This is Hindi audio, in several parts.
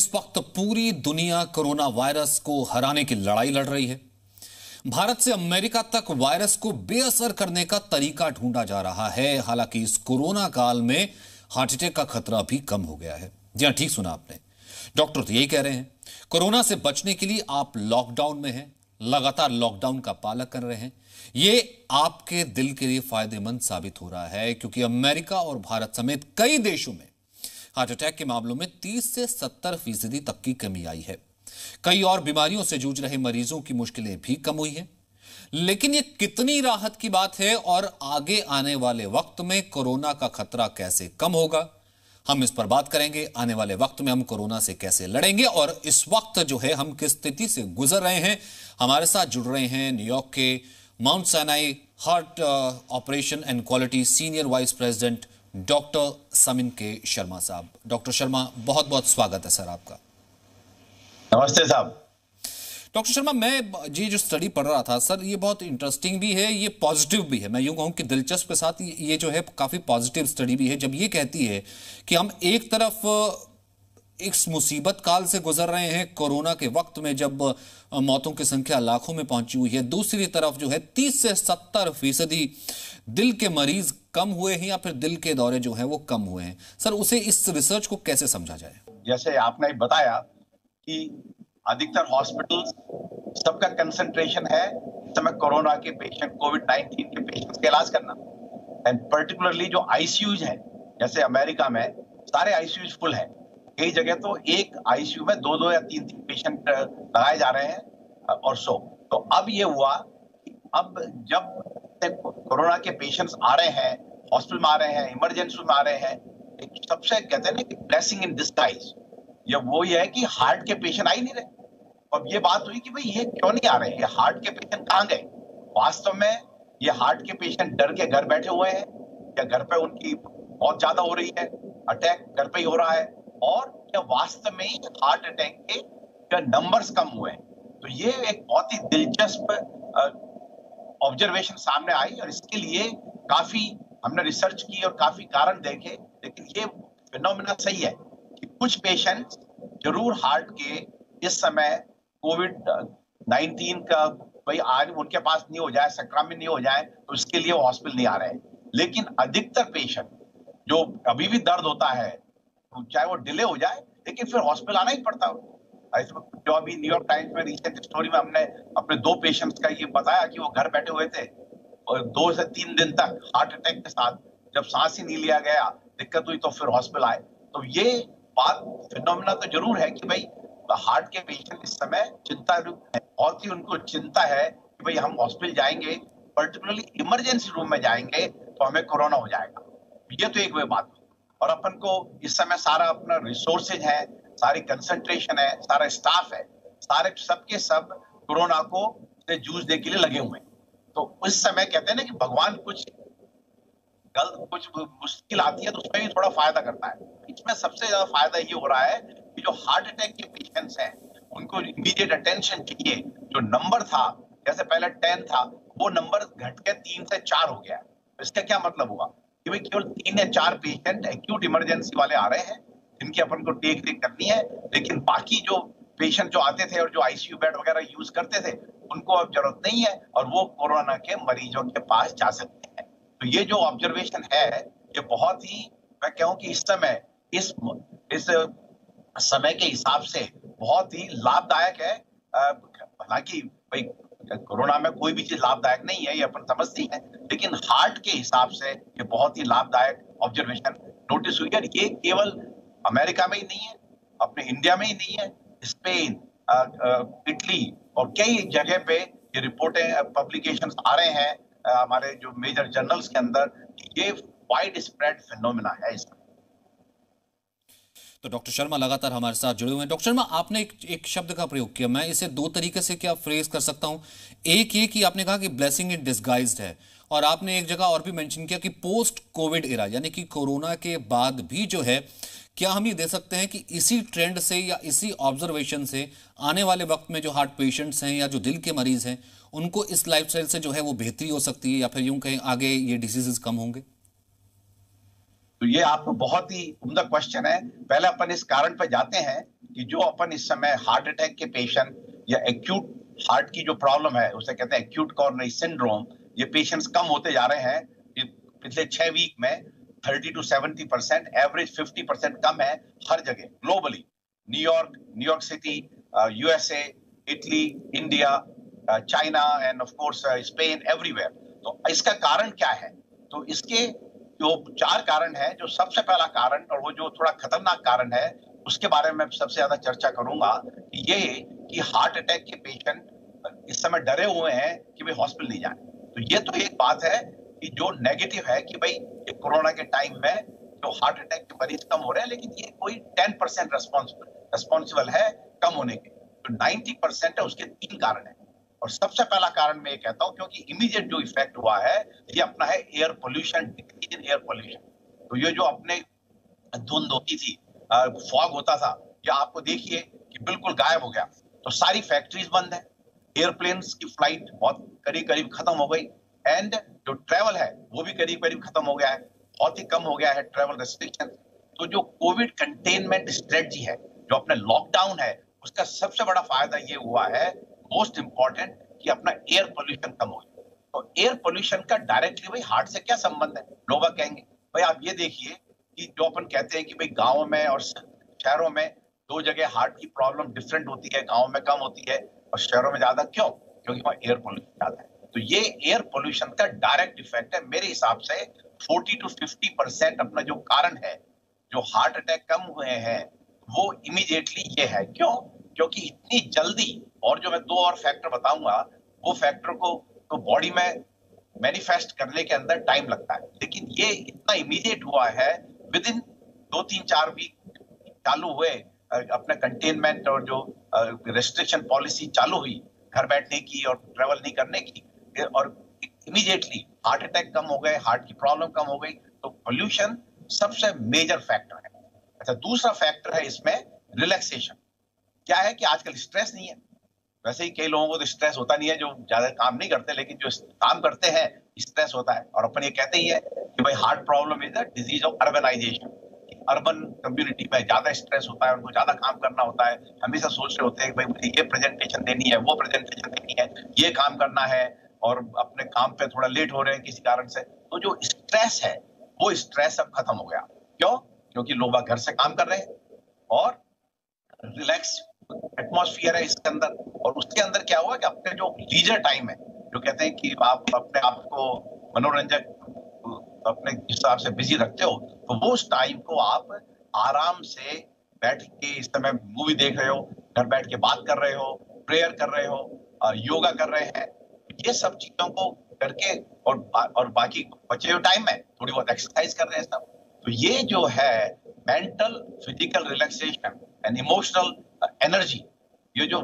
इस वक्त पूरी दुनिया कोरोना वायरस को हराने की लड़ाई लड़ रही है। भारत से अमेरिका तक वायरस को बेअसर करने का तरीका ढूंढा जा रहा है। हालांकि इस कोरोना काल में हार्ट अटैक का खतरा भी कम हो गया है। जी हां, ठीक सुना आपने। डॉक्टर तो यही कह रहे हैं, कोरोना से बचने के लिए आप लॉकडाउन में हैं, लगातार लॉकडाउन का पालन कर रहे हैं। ये आपके दिल के लिए फायदेमंद साबित हो रहा है, क्योंकि अमेरिका और भारत समेत कई देशों में हार्ट अटैक के मामलों में 30 से 70% तक की कमी आई है। कई और बीमारियों से जूझ रहे मरीजों की मुश्किलें भी कम हुई हैं। लेकिन ये कितनी राहत की बात है और आगे आने वाले वक्त में कोरोना का खतरा कैसे कम होगा, हम इस पर बात करेंगे। आने वाले वक्त में हम कोरोना से कैसे लड़ेंगे और इस वक्त जो है हम किस स्थिति से गुजर रहे हैं। हमारे साथ जुड़ रहे हैं न्यूयॉर्क के Mount Sinai heart operation and quality senior vice president doctor Samin K Sharma साहब। डॉक्टर शर्मा, बहुत बहुत स्वागत है सर आपका। नमस्ते साहब। डॉक्टर शर्मा, मैं ये जो स्टडी पढ़ रहा था सर, ये बहुत इंटरेस्टिंग भी है, ये पॉजिटिव भी है। मैं यूं कहूं कि दिलचस्प के साथ ये जो है काफी पॉजिटिव स्टडी भी है, जब ये कहती है कि हम एक तरफ इस मुसीबत काल से गुजर रहे हैं कोरोना के वक्त में, जब मौतों की संख्या लाखों में पहुंची हुई है, दूसरी तरफ जो है 30 से 70% दिल के मरीज कम हुए हैं या फिर दिल के दौरे जो हैं वो कम हुए हैं। सर, उसे इस रिसर्च को कैसे समझा जाए? जैसे आपने बताया कि अधिकतर हॉस्पिटल्स सबका कंसंट्रेशन है इस समय कोरोना के पेशेंट, कोविड-19 के पेशेंट्स का इलाज करना, एंड पर्टिकुलरली जो आईसीयूज हैं, जैसे अमेरिका में सारे आईसीयूज फुल हैं। कई जगह तो एक आईसीयू में 2-2 या 3-3 पेशेंट लगाए जा रहे हैं और सो। तो अब ये हुआ कि अब जब कोरोना के पेशेंट्स आ रहे हैं, हॉस्पिटल में आ रहे हैं, इमरजेंसी में आ रहे हैं, एक सबसे कहते हैं ना कि ब्लेसिंग इन डिस्गाइज, ये वो ये है कि हार्ट के पेशेंट आ ही नहीं रहे। अब ये बात हुई कि भाई ये क्यों नहीं आ रहे, ये हार्ट के पेशेंट कहाँ गए? वास्तव में ये हार्ट के पेशेंट डर के घर बैठे हुए हैं, या घर पे उनकी बहुत ज्यादा हो रही है, अटैक घर पे ही हो रहा है, और या वास्तव में ही हार्ट अटैक के नंबर्स कम हुए हैं। तो ये एक बहुत ही दिलचस्प ऑब्जर्वेशन सामने आई, और इसके लिए काफी हमने रिसर्च की और काफी कारण देखे। लेकिन ये फिनोमेना सही है कि कुछ पेशेंट्स जरूर हार्ट के इस समय कोविड-19 का भाई आज उनके पास नहीं हो जाए, संक्रमित नहीं हो जाए, तो उसके लिए वो हॉस्पिटल नहीं आ रहे हैं। लेकिन अधिकतर पेशेंट जो अभी भी दर्द होता है, चाहे वो डिले हो जाए, लेकिन फिर हॉस्पिटल आना ही पड़ता है। जो अभी न्यूयॉर्क टाइम्स में रिसेंट स्टोरी में हमने अपने 2 पेशेंट्स का ये बताया कि वो घर बैठे हुए थे और 2 से 3 दिन तक हार्ट अटैक के साथ, जब सांस ही नहीं लिया गया, दिक्कत हुई, तो फिर हॉस्पिटल आए। तो ये बात फिनोमेना तो जरूर है कि भाई हार्ट के पेशेंट इस समय चिंता है, बहुत ही उनको चिंता है कि भाई हम हॉस्पिटल जाएंगे, पर्टिकुलरली इमरजेंसी रूम में जाएंगे तो हमें कोरोना हो जाएगा। ये तो एक वे बात। और अपन को इस समय सारा अपना रिसोर्सेज है, सारी कंसंट्रेशन है, सारा स्टाफ है, सारे सबके सब कोरोना को से जूझने के लिए लगे हुए हैं। तो उस समय कहते हैं ना कि भगवान कुछ मुश्किल आती है तो उसमें भी थोड़ा फायदा करता है। इसमें सबसे ज्यादा फायदा ये हो रहा है कि जो हार्ट अटैक के पेशेंट्स हैं उनको इमीडिएट अटेंशन चाहिए। जो नंबर था, जैसे पहले 10 था, वो नंबर घट के 3 से 4 हो गया। तो इसका क्या मतलब हुआ कि भाई केवल 3 या 4 पेशेंट एक्यूट इमरजेंसी वाले आ रहे हैं जिनकी अपन को टेक करनी है, लेकिन बाकी जो पेशेंट जो आते थे और जो आईसीयू बेड वगैरह यूज करते थे, उनको अब जरूरत नहीं है और वो कोरोना के मरीजों के पास जा सकते हैं। तो ये जो ऑब्जर्वेशन है, ये बहुत ही, मैं कहूं कि इस समय इस समय के हिसाब से बहुत ही लाभदायक है। हालांकि भाई कोरोना में कोई भी चीज लाभदायक नहीं है, ये अपन समझते हैं, लेकिन हार्ट के हिसाब से ये बहुत ही लाभदायक ऑब्जर्वेशन नोटिस हुई है। ये केवल अमेरिका में ही नहीं है, अपने इंडिया में ही नहीं है, स्पेन, इटली और कई जगह पे ये रिपोर्टें, पब्लिकेशंस आ रहे हैं हमारे जो मेजर जर्नल्स के अंदर। ये वाइड स्प्रेड फिनोमेना है इसका। तो डॉक्टर शर्मा लगातार हमारे साथ जुड़े हुए हैं। डॉक्टर शर्मा, आपने एक शब्द का प्रयोग किया, मैं इसे 2 तरीके से क्या फ्रेज कर सकता हूं। एक ये कि आपने कहा कि ब्लेसिंग इन डिस्गाइज्ड है, और आपने एक जगह और भी मेंशन किया कि पोस्ट कोविड एरा, यानी कि कोरोना के बाद भी जो है, क्या हम ये दे सकते हैं कि इसी ट्रेंड से या इसी ऑब्जर्वेशन से आने वाले वक्त में जो हार्ट पेशेंट्स हैं या जो दिल के मरीज हैं, उनको इस लाइफस्टाइल से जो है वो बेहतरी हो सकती है, या फिर यूं कहें आगे ये डिसीजेस कम होंगे? तो ये आपको बहुत ही उम्दा क्वेश्चन है। पहले अपन इस कारण पर जाते हैं कि जो अपन इस समय हार्ट अटैक के पेशेंट या एक्यूट हार्ट की जो प्रॉब्लम है उसे कहते हैं एक्यूट कोरोनरी सिंड्रोम, ये पेशेंट्स कम होते जा रहे हैं। पिछले 6 वीक में 30 to 70%, एवरेज 50% कम है हर जगह globally. New York city, USA, Italy, India, China end of course Spain, everywhere. तो इसका कारण क्या है? तो इसके जो 4 कारण है। जो सबसे पहला कारण और वो जो थोड़ा खतरनाक कारण है उसके बारे में सबसे ज्यादा चर्चा करूंगा, ये कि हार्ट अटैक के पेशेंट इस समय डरे हुए हैं कि भाई हॉस्पिटल नहीं जाए। तो ये तो एक बात है कि जो नेगेटिव है कि भाई ये कोरोना के टाइम में जो हार्ट अटैक के मरीज कम हो रहे हैं, लेकिन ये कोई 10% रिस्पॉन्सिबल है कम होने के। तो 90% है, उसके 3 कारण है। और सबसे पहला कारण मैं ये कहता हूं, क्योंकि इमीडिएट जो इफेक्ट हुआ है ये अपना है air pollution, decrease in air pollution. तो ये जो अपने धुंध होती थी, फॉग होता था, ये आपको देखिए कि बिल्कुल गायब हो गया। तो सारी फैक्ट्रीज बंद है, एयरप्लेन्स की फ्लाइट बहुत करीब करीब खत्म हो गई, एंड जो ट्रेवल है वो भी करीब करीब खत्म हो गया है, बहुत ही कम हो गया है ट्रेवल रेस्ट्रिक्शन। तो जो कोविड कंटेनमेंट स्ट्रेटजी है, जो अपने लॉकडाउन है, उसका सबसे बड़ा फायदा ये हुआ है, मोस्ट इंपॉर्टेंट, कि अपना एयर पोल्यूशन कम हो। तो एयर पोल्यूशन का डायरेक्टली भाई हार्ट से क्या संबंध है? लोग कहेंगे भाई आप ये देखिए कि जो अपन कहते हैं कि भाई गांव में और शहरों में 2 जगह हार्ट की प्रॉब्लम डिफरेंट होती है, गांव में कम होती है और शहरों में ज्यादा। क्यों? क्योंकि वहां एयर पोल्यूशन ज्यादा है। तो ये एयर पोल्यूशन का डायरेक्ट इफेक्ट है। मेरे हिसाब से 40 to 50% अपना जो कारण है, जो हार्ट अटैक कम हुए हैं, वो इमीडिएटली ये है। क्यों? क्योंकि इतनी जल्दी, और जो मैं 2 और फैक्टर बताऊंगा, वो फैक्टर को तो बॉडी में मैनिफेस्ट करने के अंदर टाइम लगता है, लेकिन ये इतना इमीडिएट हुआ है, विद इन 2-3-4 वीक चालू हुए अपने कंटेनमेंट और जो रेस्ट्रिक्शन पॉलिसी चालू हुई घर बैठने की और ट्रेवल नहीं करने की, और इमीडिएटली हार्ट अटैक कम हो गए, हार्ट की प्रॉब्लम कम हो गई। तो पोल्यूशन सबसे मेजर फैक्टर है। अच्छा, दूसरा फैक्टर है इसमें रिलैक्सेशन। क्या है कि आजकल स्ट्रेस नहीं है। वैसे ही कई लोगों को तो स्ट्रेस होता नहीं है जो ज्यादा काम नहीं करते, लेकिन जो काम करते हैं स्ट्रेस होता है। और अपन ये कहते ही है कि भाई heart problem is the disease of urbanisation. Urban community में ज्यादा स्ट्रेस होता है, उनको ज्यादा काम करना होता है, हमेशा सोच रहे होते हैं कि भाई मुझे ये प्रेजेंटेशन देनी है, वो प्रेजेंटेशन देनी है, ये काम करना है, और अपने काम पे थोड़ा लेट हो रहे हैं किसी कारण से। तो जो स्ट्रेस है वो स्ट्रेस अब खत्म हो गया। क्यों? क्योंकि लोग घर से काम कर रहे हैं और रिलैक्स एटमॉस्फेयर है इसके अंदर। और उसके अंदर क्या हुआ कि अपने जो लीजर टाइम है, जो कहते हैं कि आप अपने आप को मनोरंजक अपने हिसाब से बिजी रखते हो, तो वो उस टाइम को आप आराम से बैठ के इस समय मूवी देख रहे हो, घर बैठ के बात कर रहे हो, प्रेयर कर रहे हो, योगा कर रहे हैं, ये सब चीजों को करके, और बाकी बचे हुए टाइम में थोड़ी बहुत एक्सरसाइज कर रहे हैं सब। तो ये जो है mental physical relaxation and emotional energy, ये जो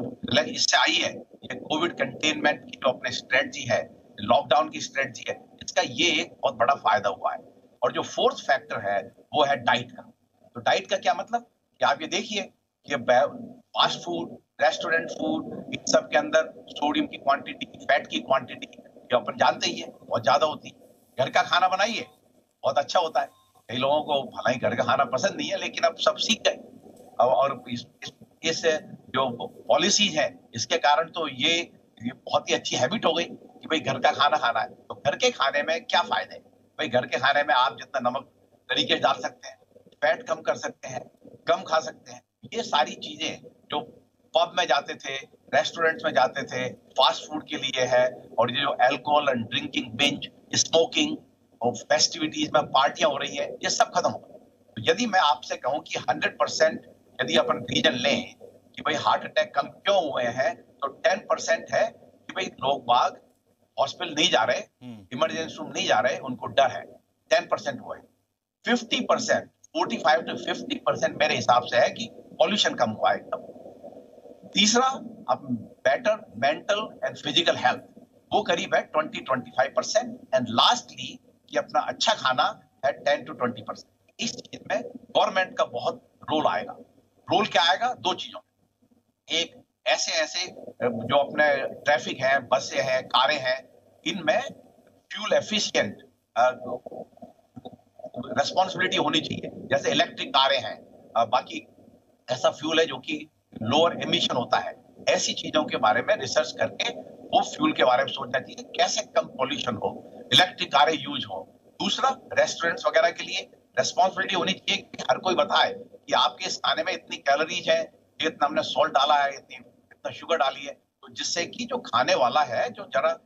इससे आई है, ये कोविड कंटेनमेंट की जो अपने स्ट्रेटजी है, लॉकडाउन की स्ट्रेटजी है, इसका ये एक बहुत बड़ा फायदा हुआ है। और जो फोर्थ फैक्टर है वो है डाइट का। तो डाइट का क्या मतलब कि आप ये देखिए कि फास्ट फूड, रेस्टोरेंट फूड, इन सब के अंदर सोडियम की क्वांटिटी, फैट की क्वांटिटी, ये अपन जानते ही है बहुत ज्यादा होती है। घर का खाना बनाइए, बहुत अच्छा होता है। कई लोगों को भला ही घर का खाना पसंद नहीं है, लेकिन अब सब सीख गए। और इस जो पॉलिसीज है, इसके कारण तो ये बहुत ही अच्छी हैबिट हो गई कि भाई घर का खाना खाना है। तो घर के खाने में क्या फायदे? भाई घर के खाने में आप जितना नमक तरीके से डाल सकते हैं, फैट कम कर सकते हैं, कम खा सकते हैं। ये सारी चीजें जो पब में जाते थे, रेस्टोरेंट्स में जाते थे, फास्ट फूड के लिए है, और ये जो alcohol and drinking binge, smoking और फेस्टिविटीज में पार्टियां हो रही है, ये सब खत्म हो गए। तो यदि मैं आपसे कहूं कि 100% यदि अपन रीजन लें कि भाई हार्ट अटैक कम क्यों हुए हैं, तो 10% है कि भाई लोग बाग हॉस्पिटल नहीं जा रहे, इमरजेंसी रूम नहीं जा रहे, उनको डर है, 10% हुआ है। 50%, 45 to 50% मेरे हिसाब से है कि पॉल्यूशन कम हुआ है एकदम। तीसरा, अब better mental and physical health, वो करीब है 20-25%। एंड लास्टली कि अपना अच्छा खाना है 10 to 20%। इस चीज में गवर्नमेंट का बहुत रोल आएगा। रोल क्या आएगा? 2 चीजों में। एक, ऐसे जो अपने ट्रैफिक है, बसें हैं, कारें हैं, इनमें फ्यूल एफिशिएंट रिस्पॉन्सिबिलिटी होनी चाहिए। जैसे इलेक्ट्रिक कारें हैं, बाकी ऐसा फ्यूल है जो कि लोअर एमिशन होता है। ऐसी चीजों के बारे में रिसर्च करके वो फ्यूल के बारे में सोचना चाहिए, कैसे कम पॉल्यूशन हो, इलेक्ट्रिक कारें यूज हो। दूसरा, रेस्टोरेंट्स वगैरह के लिए रेस्पॉन्सिबिलिटी होनी चाहिए कि हर कोई बताए कि आपके इस खाने में इतनी कैलोरीज है, ये इतना हमने सॉल्ट डाला है, इतना शुगर डाली है, तो जिससे कि जो खाने वाला है जो जरा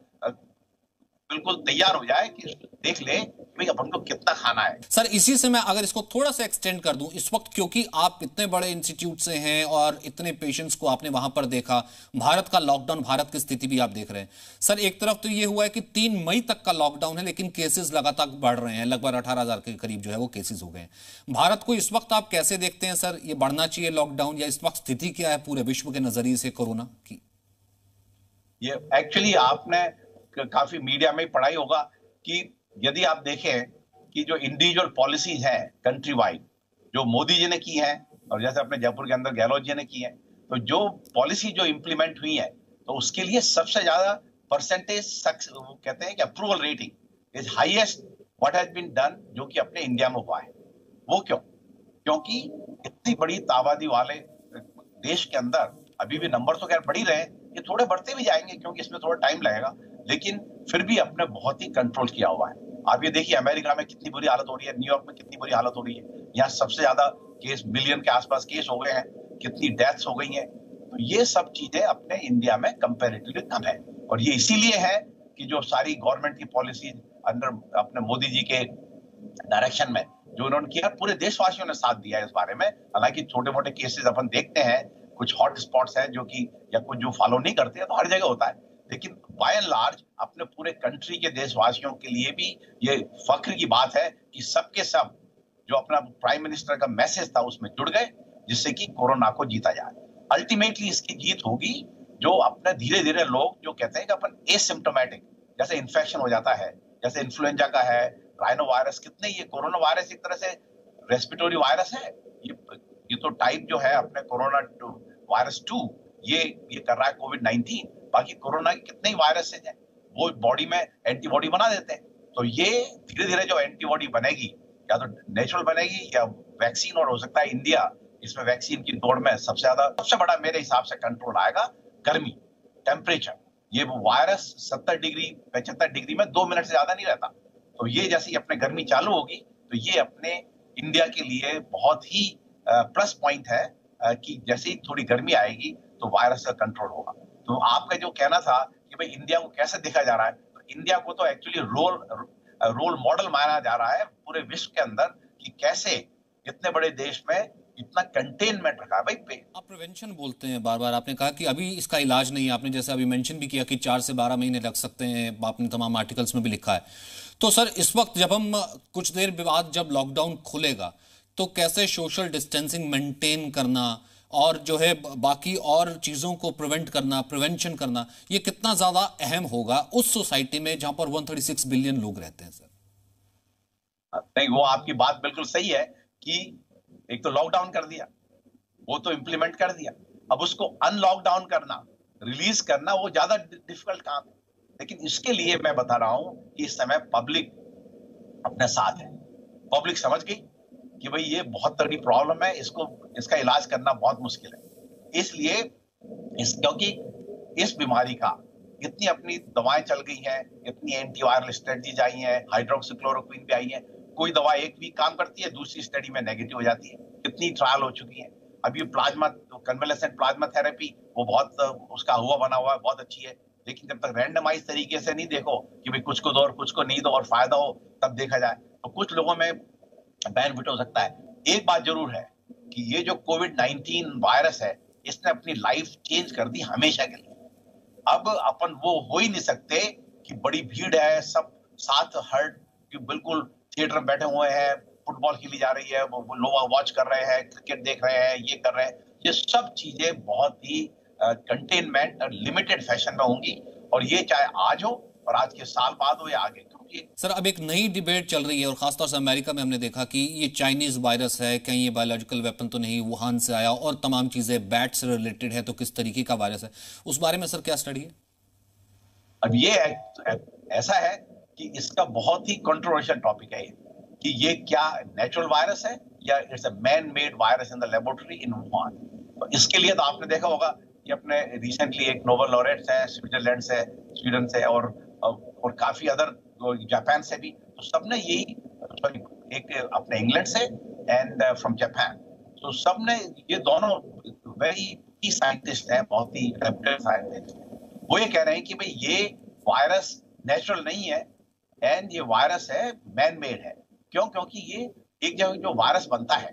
बिल्कुल तैयार हो जाए कि देख ले भाई अपन को कितना खाना है। सर इसी से मैं अगर इसको थोड़ा सा एक्सटेंड कर दूं, इस वक्त क्योंकि आप इतने बड़े इंस्टीट्यूट से हैं और इतने पेशेंट्स को आपने वहां पर देखा, भारत का लॉकडाउन, भारत की स्थिति भी आप देख रहे हैं सर। एक तरफ तो ये हुआ है कि 3 मई तक का लॉकडाउन है, लेकिन केसेस लगातार बढ़ रहे हैं, लगभग 18,000 के करीब जो है वो केसेस हो गए हैं। भारत को इस वक्त आप कैसे देखते हैं सर? ये बढ़ना चाहिए लॉकडाउन, या इस वक्त स्थिति क्या है पूरे विश्व के नजरिए से कोरोना की? ये एक्चुअली आपने काफी मीडिया में पढ़ा ही होगा कि यदि आप देखें कि जो इंडिविजुअल पॉलिसीज हैं कंट्री वाइड, जो मोदी जी ने की है और जैसे अपने जयपुर के अंदर गहलोत जी ने की है, तो जो पॉलिसी जो इंप्लीमेंट हुई है तो उसके लिए सबसे ज्यादा परसेंटेज कहते हैं कि approval rating is highest what has been done, जो कि अपने इंडिया में हुआ है। वो क्यों? क्योंकि इतनी बड़ी आबादी वाले देश के अंदर अभी भी नंबर तो खैर बढ़ ही रहे हैं, ये थोड़े बढ़ते भी जाएंगे क्योंकि इसमें थोड़ा टाइम लगेगा, लेकिन फिर भी अपने बहुत ही कंट्रोल किया हुआ है। आप ये देखिए अमेरिका में कितनी बुरी हालत हो रही है, न्यूयॉर्क में कितनी बुरी हालत हो रही है, यहाँ सबसे ज्यादा केस मिलियन के आसपास केस हो गए हैं, कितनी डेथ्स हो गई हैं। तो ये सब चीजें अपने इंडिया में कंपैरेटिवली कम है, और ये इसीलिए है कि जो सारी गवर्नमेंट की पॉलिसी अंडर अपने मोदी जी के डायरेक्शन में जो उन्होंने किया, पूरे देशवासियों ने साथ दिया है इस बारे में। हालांकि छोटे मोटे केसेस अपन देखते हैं, कुछ हॉट स्पॉट्स हैं जो कि या कुछ जो फॉलो नहीं करते हैं, तो हर जगह होता है, लेकिन बाय एंड लार्ज अपने पूरे कंट्री के देशवासियों के लिए भी ये फख्र की बात है कि सबके सब जो अपना प्राइम मिनिस्टर का मैसेज था उसमें जुड़ गए, जिससे कि कोरोना को जीता जाए। अल्टीमेटली इसकी जीत होगी जो अपने धीरे धीरे लोग जो कहते हैं कि अपन एसिम्प्टोमेटिक, जैसे इन्फेक्शन हो जाता है, जैसे इन्फ्लुएंजा का है, राइनो वायरस, कितने ये कोरोना वायरस एक तरह से रेस्पिरेटरी वायरस है। ये तो टाइप जो है अपने कोरोना वायरस 2 ये कर रहा है कोविड-19। बाकी कोरोना के कितने ही वायरसेज हैं, वो बॉडी में एंटीबॉडी बना देते हैं। तो ये धीरे धीरे जो एंटीबॉडी बनेगी, या तो नेचुरल बनेगी या वैक्सीन, और हो सकता है इंडिया इसमें वैक्सीन की दौड़ में सबसे बड़ा मेरे हिसाब से कंट्रोल आएगा गर्मी, टेम्परेचर। ये वायरस 70 डिग्री 75 डिग्री में 2 मिनट से ज्यादा नहीं रहता। तो ये जैसे ही अपने गर्मी चालू होगी तो ये अपने इंडिया के लिए बहुत ही प्लस पॉइंट है कि जैसे ही थोड़ी गर्मी आएगी तो वायरस का कंट्रोल होगा। तो आपका जो कहना था कि भाई इंडिया को कैसे देखा जा रहा है, तो इंडिया को तो एक्चुअली रोल मॉडल माना जा रहा है पूरे विश्व के अंदर कि कैसे इतने बड़े देश में इतना कंटेनमेंट रखा है। भाई आप प्रिवेंशन बोलते हैं बार बार, आपने कहा कि अभी इसका इलाज नहीं है, आपने जैसे अभी मेंशन भी किया कि 4 से 12 महीने लग सकते हैं, आपने तमाम आर्टिकल्स में भी लिखा है। तो सर इस वक्त जब हम कुछ देर बाद जब लॉकडाउन खुलेगा तो कैसे सोशल डिस्टेंसिंग मेंटेन करना और जो है बाकी और चीजों को प्रिवेंट करना, प्रिवेंशन करना, ये कितना ज्यादा अहम होगा उस सोसाइटी में जहां पर 136 बिलियन लोग रहते हैं सर? नहीं, वो आपकी बात बिल्कुल सही है कि एक तो लॉकडाउन कर दिया, वो तो इंप्लीमेंट कर दिया, अब उसको अनलॉकडाउन करना, रिलीज करना, वो ज्यादा डिफिकल्ट काम है। लेकिन इसके लिए मैं बता रहा हूं कि इस समय पब्लिक अपने साथ है, पब्लिक समझ गई कि भाई ये बहुत तगड़ी प्रॉब्लम है, इसका इलाज करना बहुत मुश्किल है। इसलिए क्योंकि इस बीमारी का इतनी अपनी दवाएं चल गई हैं, इतनी एंटीवायरल स्ट्रेटजीज आई हैं, हाइड्रोक्सीक्लोरोक्विन भी आई है, कोई दवा एक वीक काम करती है, दूसरी स्टडी में नेगेटिव हो जाती है। कितनी ट्रायल हो चुकी है। अभी प्लाज्मा, कन्वेलेसेंट प्लाज्मा थेरेपी, वो बहुत उसका हुआ बना हुआ है, बहुत अच्छी है, लेकिन जब तक रैंडमाइज तरीके से नहीं देखो कि भाई कुछ को दो और कुछ को नहीं दो और फायदा हो, तब देखा जाए, तो कुछ लोगों में बेनिफिट हो सकता है। एक बात जरूर है कि ये जो कोविड-19 वायरस है, इसने अपनी लाइफ चेंज कर दी हमेशा के लिए। अब अपन वो हो ही नहीं सकते कि बड़ी भीड़ है, सब साथ हर्ड कि बिल्कुल थिएटर में बैठे हुए हैं, फुटबॉल खेली जा रही है, वो लोग वॉच कर रहे हैं, क्रिकेट देख रहे हैं, ये कर रहे हैं। ये सब चीजें बहुत ही कंटेनमेंट और लिमिटेड फैशन में होंगी, और ये चाहे आज हो और आज के साल बाद हो या आगे। सर अब एक नई डिबेट चल रही है और खासतौर से अमेरिका में हमने देखा कि ये चाइनीज वायरस है, कहीं ये बायोलॉजिकल वेपन तो नहीं, वुहान से आया और तमाम चीजें बैट से रिलेटेड है, तो किस तरीके का वायरस है, उस बारे में सर क्या स्टडी है? अब ये ऐसा है कि इसका बहुत ही कंट्रोवर्शियल टॉपिक है। कि ये क्या नेचुरल वायरस है या it's a man made virus in the laboratory in Wuhan. तो इसके लिए तो आपने देखा होगा कि अपने रिसेंटली एक नोबेल लॉरेट्स है स्विट्जरलैंड से, स्वीडन से और काफी अदर जापान से भी, तो सबने यही, सॉरी, एक अपने इंग्लैंड से एंड फ्रॉम जापान, तो सबने, ये दोनों वेरी की साइंटिस्ट हैं, बहुत ही रेप्यूटेड साइंटिस्ट, वो ये कह रहे हैं कि भाई ये वायरस नेचुरल नहीं है एंड ये वायरस है मैन मेड है। क्यों? क्योंकि ये एक जगह जो वायरस बनता है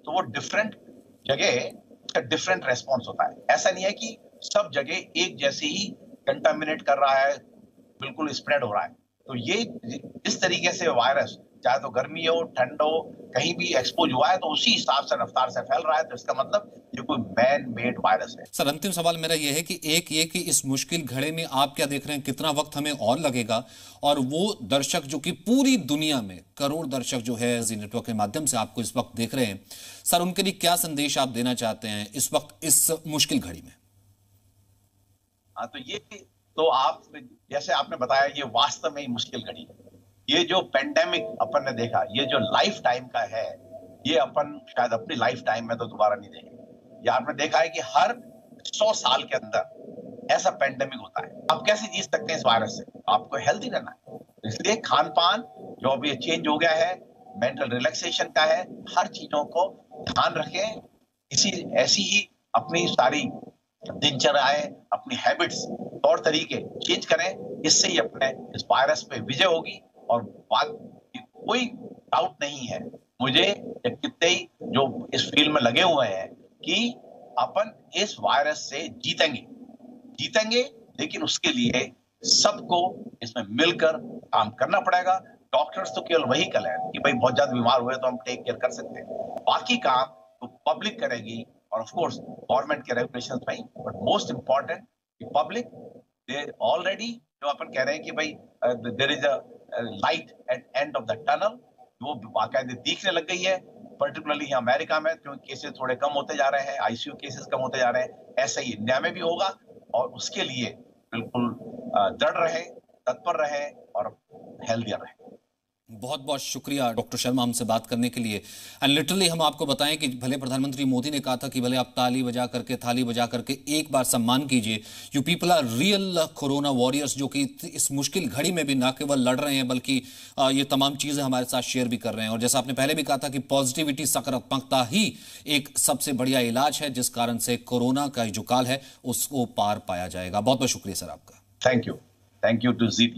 तो वो डिफरेंट जगह डिफरेंट रेस्पॉन्स होता है। ऐसा नहीं है कि सब जगह एक जैसे ही कंटामिनेट कर रहा है, बिल्कुल स्प्रेड हो रहा है। तो ये इस तरीके से वायरस, चाहे तो गर्मी हो, ठंड हो, कहीं भी एक्सपोज हुआ है तो उसी हिसाब से रफ्तार से फैल रहा है, तो इसका मतलब ये कोई मैन मेड वायरस है। सर, अंतिम सवाल मेरा यह है कि एक ये कि इस मुश्किल घड़े में आप क्या देख रहे हैं, कितना वक्त हमें और लगेगा, और वो दर्शक जो कि पूरी दुनिया में करोड़ दर्शक जो है जी नेटवर्क के माध्यम से आपको इस वक्त देख रहे हैं, सर उनके लिए क्या संदेश आप देना चाहते हैं इस वक्त इस मुश्किल घड़ी में? हाँ, तो ये तो आप जैसे आपने बताया, ये वास्तव में ही मुश्किल घड़ी है। ये जो पेंडेमिक अपन ने देखा, ये जो लाइफ टाइम का है, ये अपन शायद अपनी लाइफ टाइम में तो दोबारा नहीं देखेंगे। ये आपने देखा है कि हर 100 साल के अंदर ऐसा पेंडेमिक होता है। आप कैसे जी सकते हैं इस वायरस से? आपको हेल्दी रहना है, इसलिए खान पान जो अभी चेंज हो गया है, मेंटल रिलैक्सेशन का है, हर चीजों को ध्यान रखें। ऐसी ही अपनी सारी दिनचर्याएं, अपनी हैबिट्स, तौर तरीके चेंज करें, इससे ही अपने इस वायरस पे विजय होगी। और कोई डाउट नहीं है मुझे, कितने ही जो इस फील्ड में लगे हुए हैं, कि अपन इस वायरस से जीतेंगे, लेकिन उसके लिए सबको इसमें मिलकर काम करना पड़ेगा। डॉक्टर्स तो केवल वहीकल है कि भाई बहुत ज्यादा बीमार हुए तो हम टेक केयर कर सकते हैं, बाकी काम तो पब्लिक करेगी, और ऑफ कोर्स गवर्नमेंट के रेगुलेशंस में, but most important public, they already, जो अपन कह रहे हैं कि भाई there is a light at end of the tunnel, वो बाकायदे दिखने लग गई है, पर्टिकुलरली यहाँ अमेरिका में, क्योंकि केसेस थोड़े कम होते जा रहे हैं, आईसीयू केसेस कम होते जा रहे हैं, ऐसे ही इंडिया में भी होगा। और उसके लिए बिल्कुल दृढ़ रहे, तत्पर रहे और हेल्दियर रहे। बहुत बहुत शुक्रिया डॉक्टर शर्मा हमसे बात करने के लिए। एंड लिटरली हम आपको बताएं कि भले प्रधानमंत्री मोदी ने कहा था कि भले आप ताली बजा करके, थाली बजा करके एक बार सम्मान कीजिए, you people are real corona warriors, जो कि इस मुश्किल घड़ी में भी ना केवल लड़ रहे हैं बल्कि ये तमाम चीजें हमारे साथ शेयर भी कर रहे हैं। और जैसा आपने पहले भी कहा था कि पॉजिटिविटी, सकारात्मकता ही एक सबसे बढ़िया इलाज है, जिस कारण से कोरोना का जो काल है उसको पार पाया जाएगा। बहुत बहुत शुक्रिया सर आपका। Thank you too ji.